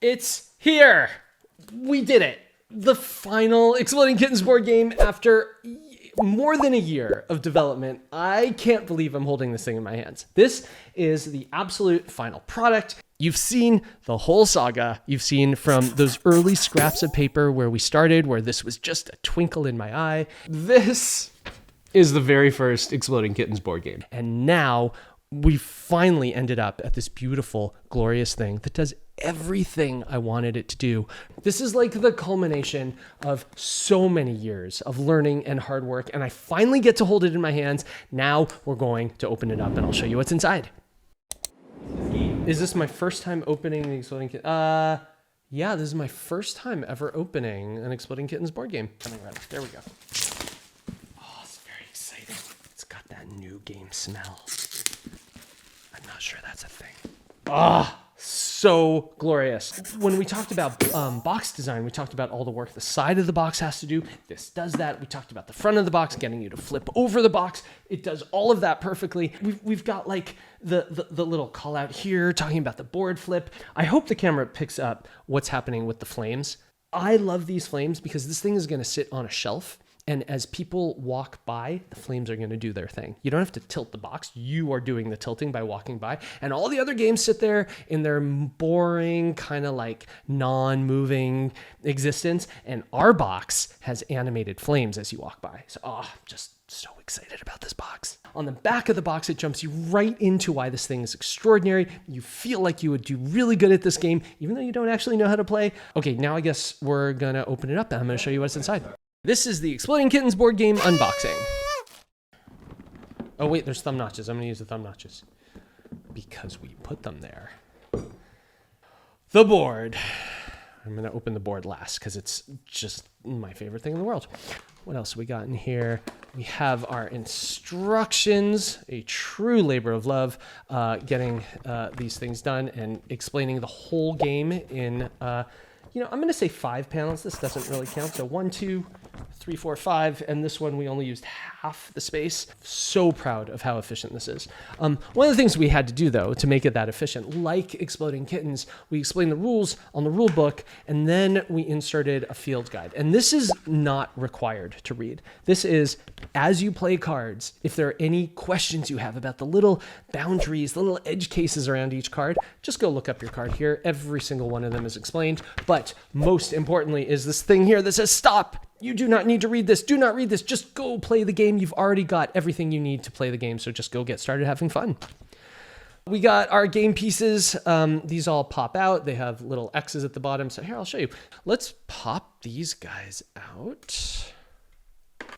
It's here. We did it. The final Exploding Kittens board game after more than a year of development. I can't believe I'm holding this thing in my hands. This is the absolute final product. You've seen the whole saga. You've seen from those early scraps of paper where we started, where this was just a twinkle in my eye. This is the very first Exploding Kittens board game. And now we finally ended up at this beautiful, glorious thing that does everything I wanted it to do. This is like the culmination of so many years of learning and hard work, and I finally get to hold it in my hands. Now we're going to open it up and I'll show you what's inside. Is this my first time opening the Exploding Kittens? Yeah, this is my first time ever opening an Exploding Kittens board game. Coming right up. There we go. Oh, it's very exciting. It's got that new game smell. I'm not sure that's a thing. Ah, so glorious. When we talked about box design, we talked about all the work the side of the box has to do. This does that. We talked about the front of the box, getting you to flip over the box. It does all of that perfectly. We've got like the little call out here talking about the board flip. I hope the camera picks up what's happening with the flames. I love these flames because this thing is going to sit on a shelf. And as people walk by, the flames are going to do their thing. You don't have to tilt the box. You are doing the tilting by walking by. And all the other games sit there in their boring, kind of like non-moving existence. And our box has animated flames as you walk by. So, just so excited about this box. On the back of the box, it jumps you right into why this thing is extraordinary. You feel like you would do really good at this game, even though you don't actually know how to play. Okay, now I guess we're going to open it up and I'm going to show you what's inside. This is the Exploding Kittens board game unboxing. Oh wait, there's thumb notches. I'm gonna use the thumb notches because we put them there. The board. I'm gonna open the board last because it's just my favorite thing in the world. What else we got in here? We have our instructions, a true labor of love, getting these things done and explaining the whole game in, I'm gonna say 5 panels. This doesn't really count. So 1, 2, 3, 4, 5, and this one we only used half the space. So proud of how efficient this is. One of the things we had to do though to make it that efficient, like Exploding Kittens, we explained the rules on the rule book and then we inserted a field guide. And this is not required to read. This is as you play cards, if there are any questions you have about the little boundaries, the little edge cases around each card, just go look up your card here. Every single one of them is explained. But most importantly is this thing here that says stop. You do not need to read this. Do not read this. Just go play the game. You've already got everything you need to play the game. So just go get started having fun. We got our game pieces. These all pop out. They have little X's at the bottom. So here, I'll show you. Let's pop these guys out. This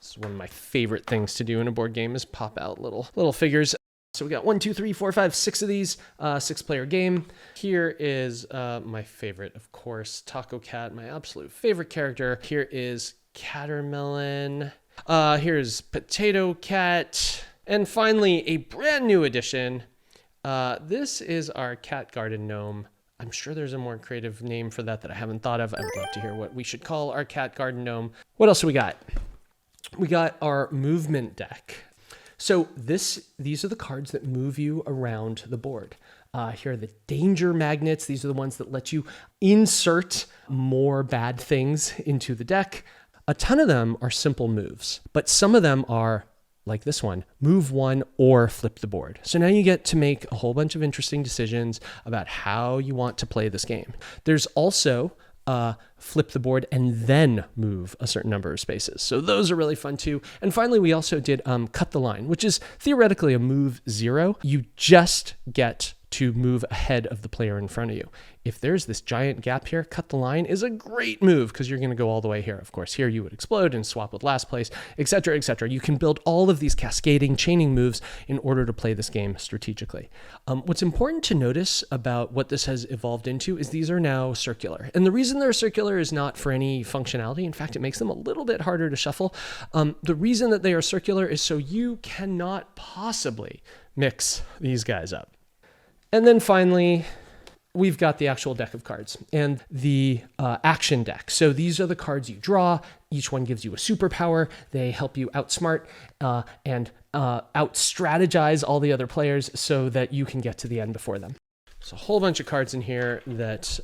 is one of my favorite things to do in a board game is pop out little figures. So we got 1, 2, 3, 4, 5, 6 of these, 6-player game. Here is my favorite, of course, Taco Cat, my absolute favorite character. Here is Catermelon. Here's Potato Cat. And finally, a brand new addition. This is our Cat Garden Gnome. I'm sure there's a more creative name for that I haven't thought of. I would love to hear what we should call our Cat Garden Gnome. What else do we got? We got our movement deck. So these are the cards that move you around the board. Here are the danger magnets. These are the ones that let you insert more bad things into the deck. A ton of them are simple moves, but some of them are like this one, move one or flip the board. So now you get to make a whole bunch of interesting decisions about how you want to play this game. There's also flip the board and then move a certain number of spaces. So those are really fun too. And finally, we also did cut the line, which is theoretically a move 0. You just get to move ahead of the player in front of you. If there's this giant gap here, cut the line is a great move because you're going to go all the way here. Of course, here you would explode and swap with last place, etc., etc. You can build all of these cascading, chaining moves in order to play this game strategically. What's important to notice about what this has evolved into is these are now circular. And the reason they're circular is not for any functionality. In fact, it makes them a little bit harder to shuffle. The reason that they are circular is so you cannot possibly mix these guys up. And then finally, we've got the actual deck of cards and the action deck. So these are the cards you draw. Each one gives you a superpower. They help you outsmart and out-strategize all the other players so that you can get to the end before them. There's a whole bunch of cards in here that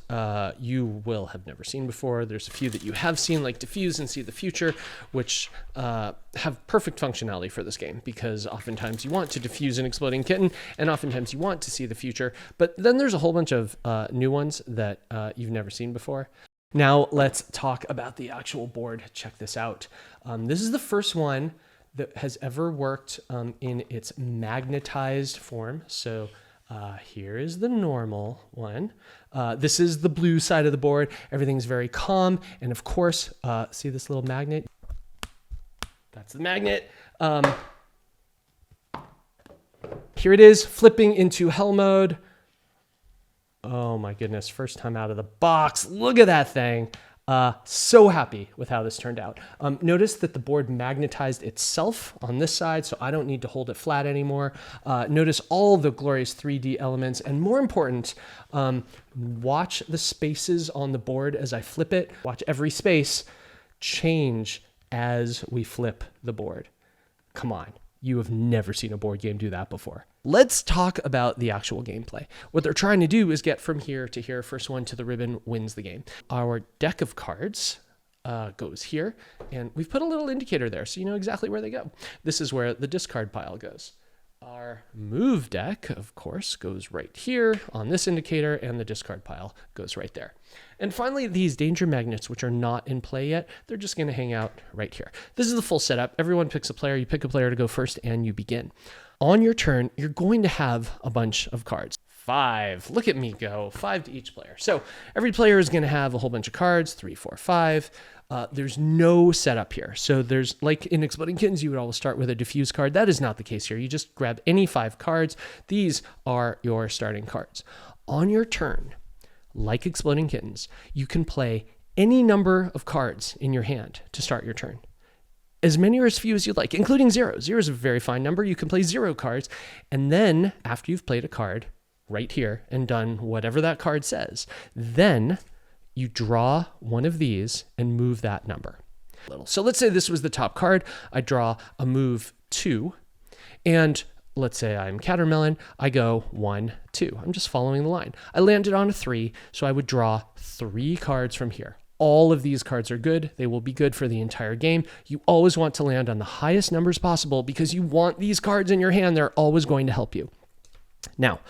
you will have never seen before. There's a few that you have seen, like Diffuse and See the Future, which have perfect functionality for this game, because oftentimes you want to diffuse an exploding kitten, and oftentimes you want to see the future. But then there's a whole bunch of new ones that you've never seen before. Now let's talk about the actual board. Check this out. This is the first one that has ever worked in its magnetized form. So here is the normal one. This is the blue side of the board. Everything's very calm. And of course, see this little magnet? That's the magnet. Here it is, flipping into hell mode. Oh my goodness, first time out of the box. Look at that thing. So happy with how this turned out. Notice that the board magnetized itself on this side, so I don't need to hold it flat anymore. Notice all the glorious 3D elements, and more important, watch the spaces on the board as I flip it. Watch every space change as we flip the board. Come on. You have never seen a board game do that before. Let's talk about the actual gameplay. What they're trying to do is get from here to here. First one to the ribbon wins the game. Our deck of cards goes here, and we've put a little indicator there so you know exactly where they go. This is where the discard pile goes. Our move deck, of course, goes right here on this indicator, and the discard pile goes right there. And finally, these danger magnets, which are not in play yet, they're just going to hang out right here. This is the full setup. Everyone picks a player. You pick a player to go first, and you begin. On your turn, you're going to have a bunch of cards. 5. Look at me go. 5 to each player. So every player is going to have a whole bunch of cards. 3, 4, 5. There's no setup here. So there's, like in Exploding Kittens, you would always start with a diffuse card. That is not the case here. You just grab any 5 cards. These are your starting cards. On your turn, like Exploding Kittens, you can play any number of cards in your hand to start your turn. As many or as few as you'd like, including 0. 0 is a very fine number. You can play 0 cards. And then after you've played a card right here and done whatever that card says, then you draw one of these and move that number. So let's say this was the top card. I draw a move 2, and let's say I'm Catermelon. I go 1, 2. I'm just following the line. I landed on a 3, so I would draw 3 cards from here. All of these cards are good. They will be good for the entire game. You always want to land on the highest numbers possible because you want these cards in your hand. They're always going to help you. Now,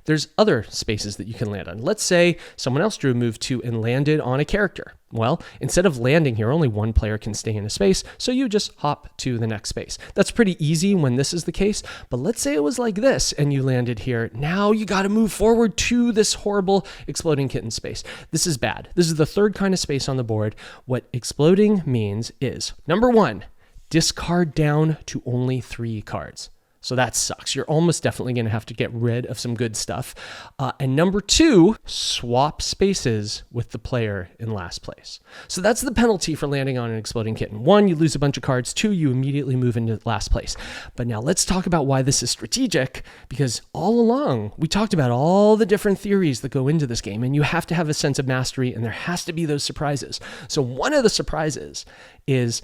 there's other spaces that you can land on. Let's say someone else drew a move 2 and landed on a character. Well, instead of landing here, only one player can stay in a space, so you just hop to the next space. That's pretty easy when this is the case, but let's say it was like this and you landed here. Now you got to move forward to this horrible Exploding Kitten space. This is bad. This is the third kind of space on the board. What exploding means is, number 1, discard down to only 3 cards. So that sucks. You're almost definitely going to have to get rid of some good stuff. And number 2, swap spaces with the player in last place. So that's the penalty for landing on an Exploding Kitten. 1, you lose a bunch of cards. 2, you immediately move into last place. But now let's talk about why this is strategic, because all along we talked about all the different theories that go into this game, and you have to have a sense of mastery, and there has to be those surprises. So one of the surprises is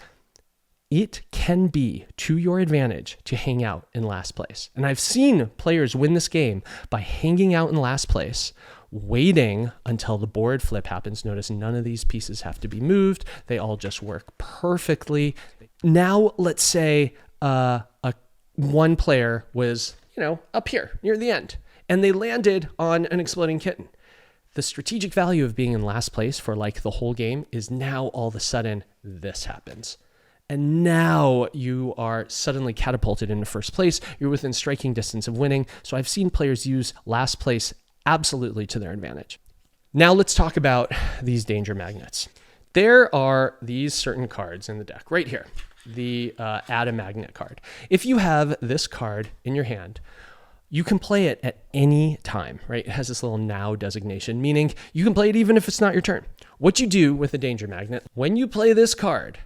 it can be to your advantage to hang out in last place. And I've seen players win this game by hanging out in last place, waiting until the board flip happens. Notice none of these pieces have to be moved. They all just work perfectly. Now, let's say one player was, up here near the end, and they landed on an Exploding Kitten. The strategic value of being in last place for like the whole game is now all of a sudden this happens. And now you are suddenly catapulted into first place. You're within striking distance of winning. So I've seen players use last place absolutely to their advantage. Now let's talk about these danger magnets. There are these certain cards in the deck right here, the add a magnet card. If you have this card in your hand, you can play it at any time, right? It has this little now designation, meaning you can play it even if it's not your turn. What you do with a danger magnet, when you play this card,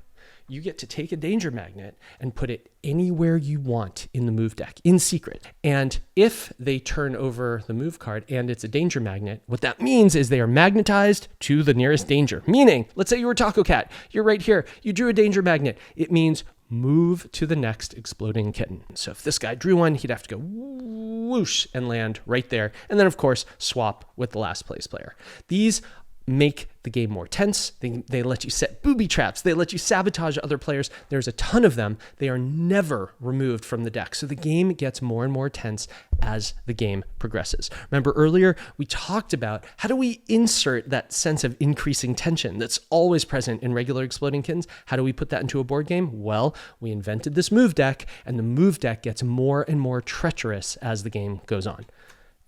you get to take a danger magnet and put it anywhere you want in the move deck in secret. And if they turn over the move card and it's a danger magnet, what that means is they are magnetized to the nearest danger. Meaning, let's say you were Taco Cat, you're right here, you drew a danger magnet. It means move to the next exploding kitten. So if this guy drew one, he'd have to go whoosh and land right there. And then, of course, swap with the last place player. These make the game more tense. They let you set booby traps. They let you sabotage other players. There's a ton of them. They are never removed from the deck. So the game gets more and more tense as the game progresses. Remember earlier, we talked about how do we insert that sense of increasing tension that's always present in regular Exploding Kittens? How do we put that into a board game? Well, we invented this move deck, and the move deck gets more and more treacherous as the game goes on.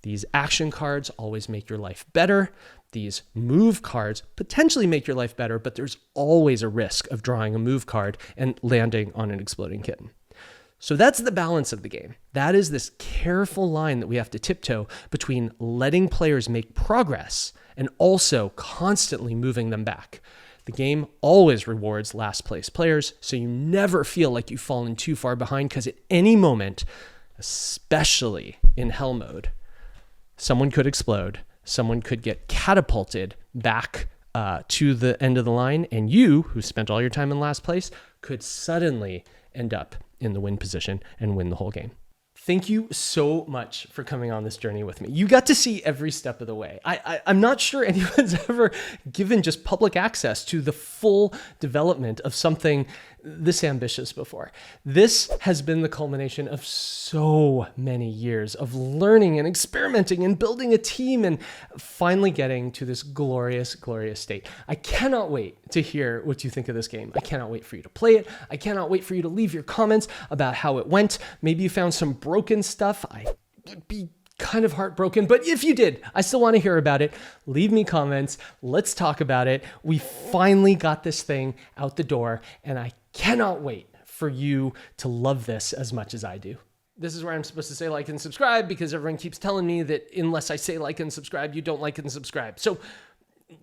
These action cards always make your life better. These move cards potentially make your life better, but there's always a risk of drawing a move card and landing on an exploding kitten. So that's the balance of the game. That is this careful line that we have to tiptoe between letting players make progress and also constantly moving them back. The game always rewards last place players, so you never feel like you've fallen too far behind, because at any moment, especially in hell mode, someone could explode. Someone could get catapulted back to the end of the line, and you, who spent all your time in last place, could suddenly end up in the win position and win the whole game. Thank you so much for coming on this journey with me. You got to see every step of the way. I'm not sure anyone's ever given just public access to the full development of something this ambitious before. This has been the culmination of so many years of learning and experimenting and building a team and finally getting to this glorious, glorious state. I cannot wait to hear what you think of this game. I cannot wait for you to play it. I cannot wait for you to leave your comments about how it went. Maybe you found some broken stuff. I would be kind of heartbroken, but if you did, I still want to hear about it. Leave me comments. Let's talk about it. We finally got this thing out the door, and I cannot wait for you to love this as much as I do. This is where I'm supposed to say like and subscribe, because everyone keeps telling me that unless I say like and subscribe, you don't like and subscribe. So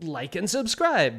like and subscribe.